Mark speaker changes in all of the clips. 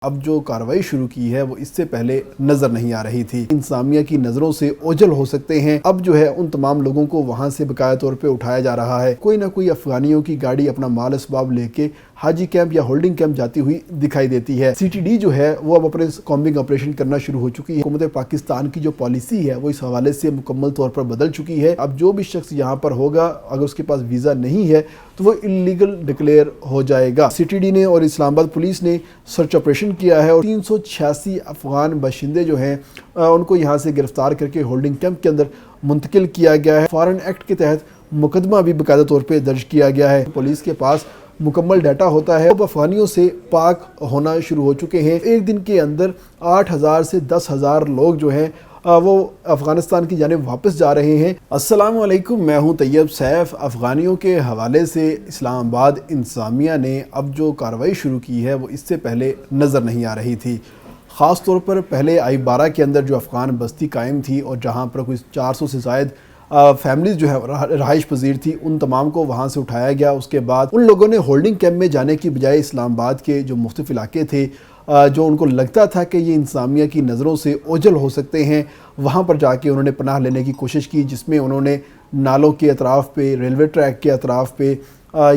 Speaker 1: اب جو کارروائی شروع کی ہے وہ اس سے پہلے نظر نہیں آ رہی تھی۔ انتظامیہ کی نظروں سے اوجھل ہو سکتے ہیں۔ اب جو ہے ان تمام لوگوں کو وہاں سے بقایا طور پہ اٹھایا جا رہا ہے۔ کوئی نہ کوئی افغانیوں کی گاڑی اپنا مال اسباب لے کے حاجی کیمپ یا ہولڈنگ کیمپ جاتی ہوئی دکھائی دیتی ہے۔ CTD جو ہے وہ اب اپنے کامبنگ آپریشن کرنا شروع ہو چکی ہے۔ حکومت پاکستان کی جو پالیسی ہے وہ اس حوالے سے مکمل طور پر بدل چکی ہے۔ اب جو بھی شخص یہاں پر ہوگا اگر اس کے پاس ویزا نہیں ہے تو وہ انلیگل ڈکلیئر ہو جائے گا۔ CTD نے اور اسلام آباد پولیس نے سرچ آپریشن کیا ہے اور 386 افغان باشندے جو ہیں ان کو یہاں سے گرفتار کر کے ہولڈنگ کیمپ کے اندر منتقل کیا گیا ہے۔ فارن ایکٹ کے تحت مقدمہ بھی باقاعدہ طور پہ درج کیا گیا ہے۔ پولیس کے پاس مکمل ڈیٹا ہوتا ہے۔ اب افغانیوں سے پاک ہونا شروع ہو چکے ہیں۔ ایک دن کے اندر 8,000 سے 10,000 لوگ جو ہیں وہ افغانستان کی جانب واپس جا رہے ہیں۔ السلام علیکم، میں ہوں طیب سیف۔ افغانیوں کے حوالے سے اسلام آباد انتظامیہ نے اب جو کارروائی شروع کی ہے وہ اس سے پہلے نظر نہیں آ رہی تھی۔ خاص طور پر پہلے I-12 کے اندر جو افغان بستی قائم تھی اور جہاں پر کوئی 400 سے زائد فیملیز جو ہے رہائش پذیر تھی، ان تمام کو وہاں سے اٹھایا گیا۔ اس کے بعد ان لوگوں نے ہولڈنگ کیمپ میں جانے کی بجائے اسلام آباد کے جو مختلف علاقے تھے جو ان کو لگتا تھا کہ یہ انتظامیہ کی نظروں سے اوجھل ہو سکتے ہیں، وہاں پر جا کے انہوں نے پناہ لینے کی کوشش کی، جس میں انہوں نے نالوں کے اطراف پہ، ریلوے ٹریک کے اطراف پہ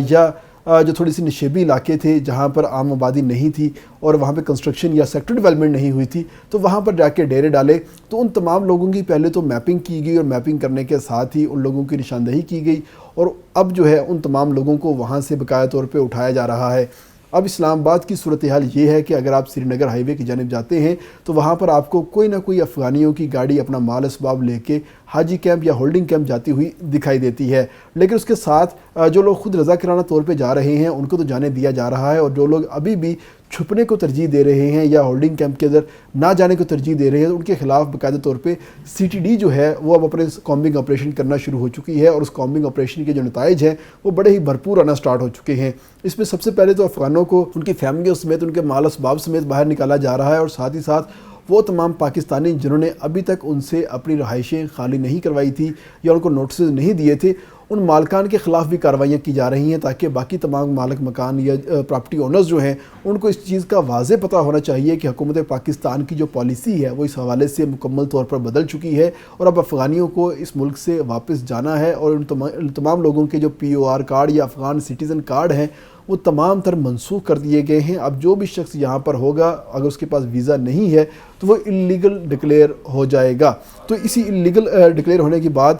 Speaker 1: یا جو تھوڑی سی نشیبی علاقے تھے جہاں پر عام آبادی نہیں تھی اور وہاں پہ کنسٹرکشن یا سیکٹر ڈیولپمنٹ نہیں ہوئی تھی، تو وہاں پر جا کے ڈیرے ڈالے۔ تو ان تمام لوگوں کی پہلے تو میپنگ کی گئی اور میپنگ کرنے کے ساتھ ہی ان لوگوں کی نشاندہی کی گئی اور اب جو ہے ان تمام لوگوں کو وہاں سے باقاعدہ طور پہ اٹھایا جا رہا ہے۔ اب اسلام آباد کی صورتحال یہ ہے کہ اگر آپ سری نگر ہائی وے کی جانب جاتے ہیں تو وہاں پر آپ کو کوئی نہ کوئی افغانیوں کی گاڑی اپنا مال اسباب لے کے حاجی کیمپ یا ہولڈنگ کیمپ جاتی ہوئی دکھائی دیتی ہے، لیکن اس کے ساتھ جو لوگ خود رضاکارانہ طور پہ جا رہے ہیں ان کو تو جانے دیا جا رہا ہے، اور جو لوگ ابھی بھی چھپنے کو ترجیح دے رہے ہیں یا ہولڈنگ کیمپ کے اندر نہ جانے کو ترجیح دے رہے ہیں، ان کے خلاف باقاعدہ طور پہ CTD جو ہے وہ اب اپنے کامبنگ آپریشن کرنا شروع ہو چکی ہے، اور اس کامبنگ آپریشن کے جو نتائج ہیں وہ بڑے ہی بھرپور آنا سٹارٹ ہو چکے ہیں۔ اس میں سب سے پہلے تو افغانوں کو ان کی فیملیوں سمیت، ان کے مال اسباب سمیت باہر نکالا جا رہا ہے، اور ساتھ ہی ساتھ وہ تمام پاکستانی جنہوں نے ابھی تک ان سے اپنی رہائشیں خالی نہیں کروائی تھی یا ان کو نوٹسز نہیں دیے تھے، ان مالکان کے خلاف بھی کارروائیاں کی جا رہی ہیں، تاکہ باقی تمام مالک مکان یا پراپرٹی اونرز جو ہیں ان کو اس چیز کا واضح پتہ ہونا چاہیے کہ حکومت پاکستان کی جو پالیسی ہے وہ اس حوالے سے مکمل طور پر بدل چکی ہے، اور اب افغانیوں کو اس ملک سے واپس جانا ہے، اور ان تمام لوگوں کے جو POR کارڈ یا افغان سٹیزن کارڈ ہیں وہ تمام تر منسوخ کر دیے گئے ہیں۔ اب جو بھی شخص یہاں پر ہوگا اگر اس کے پاس ویزا نہیں ہے تو وہ انلیگل ڈکلیئر ہو جائے گا۔ تو اسی انلیگل ڈکلیئر ہونے کے بعد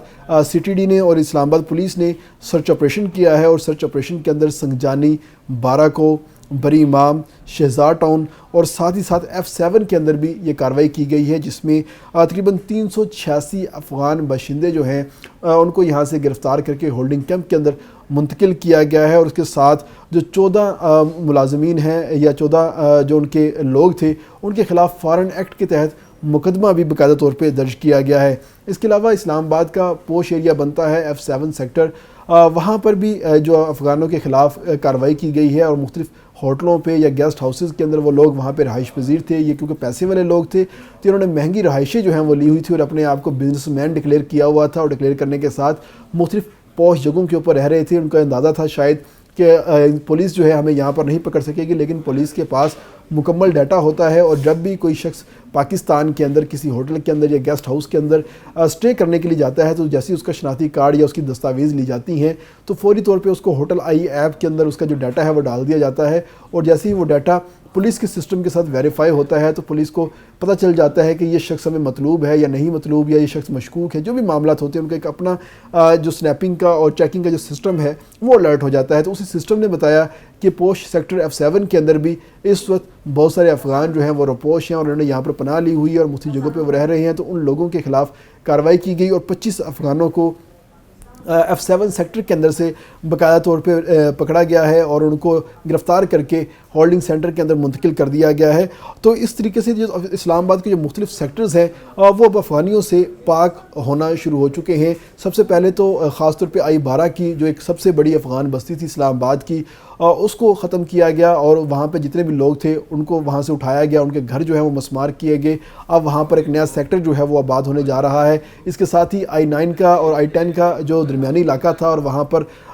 Speaker 1: CTD نے اور اسلام آباد پولیس نے سرچ آپریشن کیا ہے، اور سرچ آپریشن کے اندر سنگجانی، بارہکو، بری امام، شہزاد ٹاؤن اور ساتھ ہی ساتھ F7 کے اندر بھی یہ کارروائی کی گئی ہے، جس میں تقریباً 386 افغان باشندے جو ہیں ان کو یہاں سے گرفتار کر کے ہولڈنگ کیمپ کے اندر منتقل کیا گیا ہے، اور اس کے ساتھ جو 14 ملازمین ہیں یا 14 جو ان کے لوگ تھے ان کے خلاف فارن ایکٹ کے تحت مقدمہ بھی باقاعدہ طور پہ درج کیا گیا ہے۔ اس کے علاوہ اسلام آباد کا پوش ایریا بنتا ہے F7 سیکٹر، وہاں پر بھی جو افغانوں کے خلاف کارروائی کی گئی ہے، اور مختلف ہوٹلوں پہ یا گیسٹ ہاؤسز کے اندر وہ لوگ وہاں پہ رہائش پذیر تھے۔ یہ کیونکہ پیسے والے لوگ تھے تو انہوں نے مہنگی رہائشیں جو ہیں وہ لی ہوئی تھی اور اپنے آپ کو بزنس مین ڈکلیئر کیا ہوا تھا، اور ڈکلیئر کرنے کے ساتھ مختلف پوش جگہوں کے اوپر رہ رہے تھے۔ ان کا اندازہ تھا شاید کہ پولیس جو ہے ہمیں یہاں پر نہیں پکڑ سکے گی، لیکن پولیس کے پاس مکمل ڈیٹا ہوتا ہے، اور جب بھی کوئی شخص پاکستان کے اندر کسی ہوٹل کے اندر یا گیسٹ ہاؤس کے اندر اسٹے کرنے کے لیے جاتا ہے تو جیسے اس کا شناختی کارڈ یا اس کی دستاویز لی جاتی ہیں تو فوری طور پہ اس کو ہوٹل آئی ایپ کے اندر اس کا جو ڈیٹا ہے وہ ڈال دیا جاتا ہے، اور جیسے ہی وہ ڈیٹا پولیس کے سسٹم کے ساتھ ویریفائی ہوتا ہے تو پولیس کو پتہ چل جاتا ہے کہ یہ شخص ہمیں مطلوب ہے یا نہیں مطلوب، یا یہ شخص مشکوک ہے۔ جو بھی معاملات ہوتے ہیں ان کا ایک اپنا جو سنیپنگ کا اور چیکنگ کا جو سسٹم ہے وہ الرٹ ہو جاتا ہے۔ تو اسی سسٹم نے بتایا کہ پوش سیکٹر F7 کے اندر بھی اس وقت بہت سارے افغان جو ہیں وہ روپوش ہیں، اور انہوں نے یہاں پر پناہ لی ہوئی ہے اور مختلف جگہوں پہ وہ رہ رہے ہیں، تو ان لوگوں کے خلاف کارروائی کی گئی اور 25 افغانوں کو F7 سیکٹر کے اندر سے باقاعدہ طور پہ پکڑا گیا ہے اور ان کو گرفتار کر کے ہولڈنگ سینٹر کے اندر منتقل کر دیا گیا ہے۔ تو اس طریقے سے جو اسلام آباد کے جو مختلف سیکٹرز ہیں وہ اب افغانیوں سے پاک ہونا شروع ہو چکے ہیں۔ سب سے پہلے تو خاص طور پہ I-12 کی جو ایک سب سے بڑی افغان بستی تھی اسلام آباد کی، اس کو ختم کیا گیا، اور وہاں پہ جتنے بھی لوگ تھے ان کو وہاں سے اٹھایا گیا، ان کے گھر جو ہیں وہ مسمار کیے گئے۔ اب وہاں پر ایک نیا سیکٹر جو ہے وہ آباد ہونے جا رہا ہے۔ اس کے ساتھ ہی I-9 کا اور I-10 کا جو درمیانی علاقہ تھا اور وہاں پر